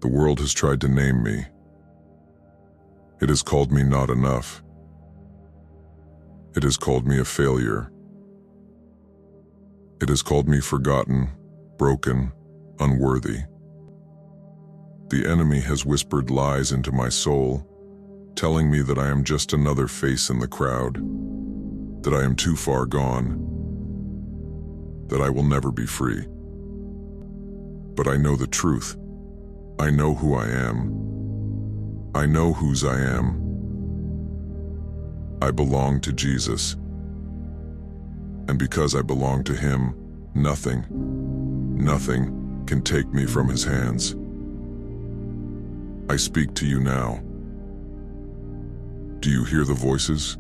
The world has tried to name me. It has called me not enough. It has called me a failure. It has called me forgotten, broken, unworthy. The enemy has whispered lies into my soul, telling me that I am just another face in the crowd, that I am too far gone, that I will never be free. But I know the truth. I know who I am. I know whose I am. I belong to Jesus. And because I belong to Him, nothing can take me from His hands. I speak to you now. Do you hear the voices?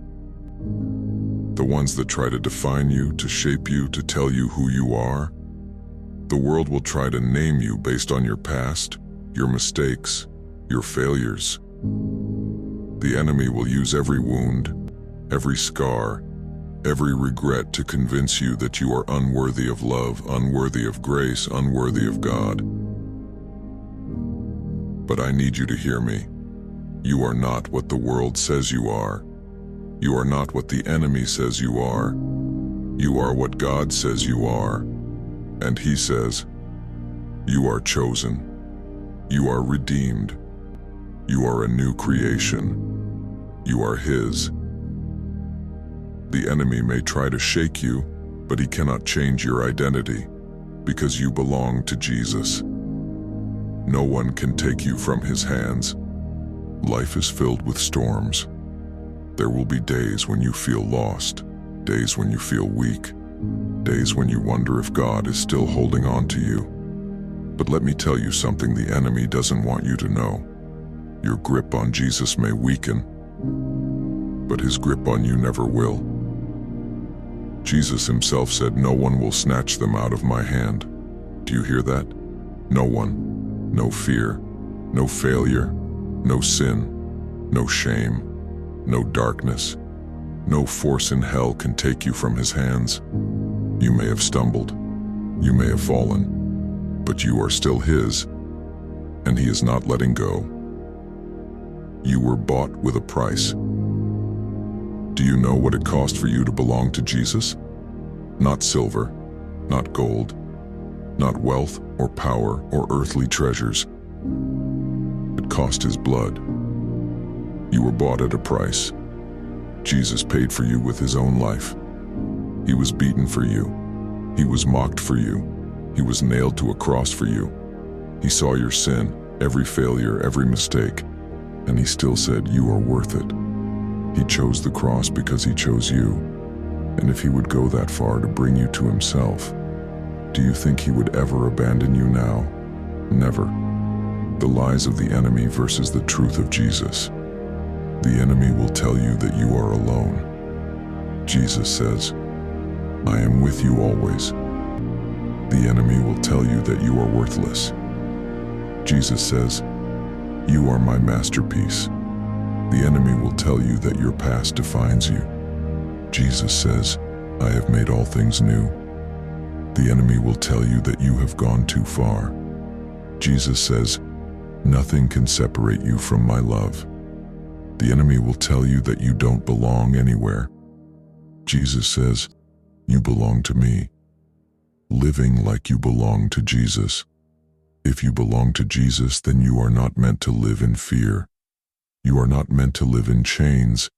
The ones that try to define you, to shape you, to tell you who you are? The world will try to name you based on your past, your mistakes, your failures. The enemy will use every wound, every scar, every regret to convince you that you are unworthy of love, unworthy of grace, unworthy of God. But I need you to hear me. You are not what the world says you are. You are not what the enemy says you are. You are what God says you are. And He says, you are chosen. You are redeemed. You are a new creation. You are His. The enemy may try to shake you, but he cannot change your identity, because you belong to Jesus. No one can take you from His hands. Life is filled with storms. There will be days when you feel lost, days when you feel weak, days when you wonder if God is still holding on to you. But let me tell you something the enemy doesn't want you to know. Your grip on Jesus may weaken, but His grip on you never will. Jesus Himself said, "No one will snatch them out of my hand." Do you hear that? No one. No fear, no failure, no sin, no shame, no darkness, no force in hell can take you from His hands. You may have stumbled, you may have fallen, but you are still His, and He is not letting go. You were bought with a price. Do you know what it cost for you to belong to Jesus? Not silver, not gold, not wealth or power or earthly treasures. It cost His blood. You were bought at a price. Jesus paid for you with His own life. He was beaten for you. He was mocked for you. He was nailed to a cross for you. He saw your sin, every failure, every mistake, and He still said, "You are worth it." He chose the cross because He chose you. And if He would go that far to bring you to Himself, do you think He would ever abandon you now? Never. The lies of the enemy versus the truth of Jesus. The enemy will tell you that you are alone. Jesus says, "I am with you always." The enemy will tell you that you are worthless. Jesus says, "You are my masterpiece." The enemy will tell you that your past defines you. Jesus says, "I have made all things new." The enemy will tell you that you have gone too far. Jesus says, "Nothing can separate you from my love." The enemy will tell you that you don't belong anywhere. Jesus says, "You belong to me." Living like you belong to Jesus. If you belong to Jesus, then you are not meant to live in fear. You are not meant to live in chains.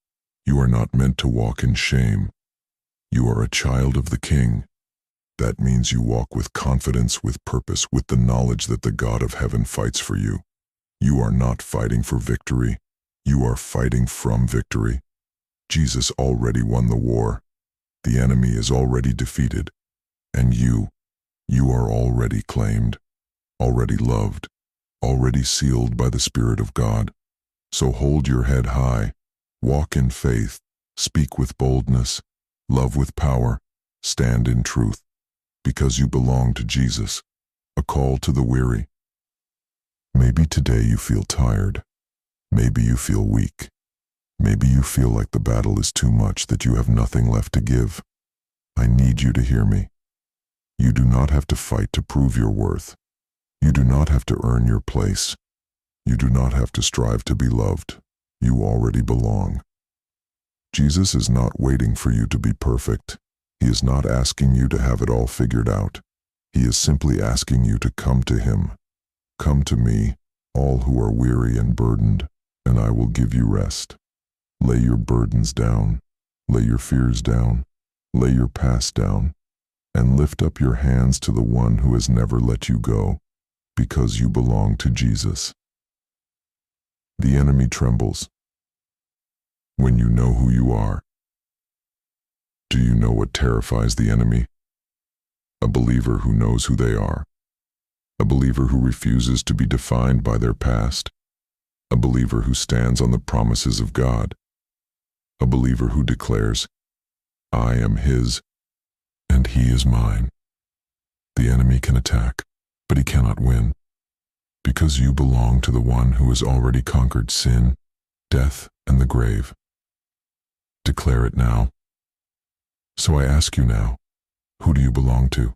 You are not meant to walk in shame. You are a child of the King. That means you walk with confidence, with purpose, with the knowledge that the God of heaven fights for you. You are not fighting for victory. You are fighting from victory. Jesus already won the war. The enemy is already defeated. And you are already claimed, already loved, already sealed by the Spirit of God. So hold your head high, walk in faith, speak with boldness, love with power, stand in truth, because you belong to Jesus. A call to the weary. Maybe today you feel tired. Maybe you feel weak. Maybe you feel like the battle is too much, that you have nothing left to give. I need you to hear me. You do not have to fight to prove your worth. You do not have to earn your place. You do not have to strive to be loved. You already belong. Jesus is not waiting for you to be perfect. He is not asking you to have it all figured out. He is simply asking you to come to Him. Come to me, all who are weary and burdened, and I will give you rest. Lay your burdens down. Lay your fears down. Lay your past down. And lift up your hands to the one who has never let you go, because you belong to Jesus. The enemy trembles when you know who you are. Do you know what terrifies the enemy? A believer who knows who they are. A believer who refuses to be defined by their past. A believer who stands on the promises of God. A believer who declares, I am His, and He is mine. The enemy can attack, but he cannot win, because you belong to the one who has already conquered sin, death, and the grave. Declare it now. So I ask you now, who do you belong to?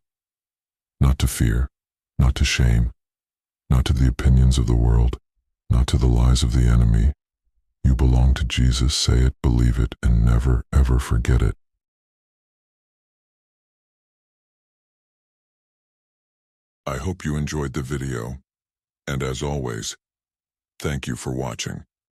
Not to fear, not to shame, not to the opinions of the world, not to the lies of the enemy. You belong to Jesus. Say it, believe it, and never, ever forget it. I hope you enjoyed the video, and as always, thank you for watching.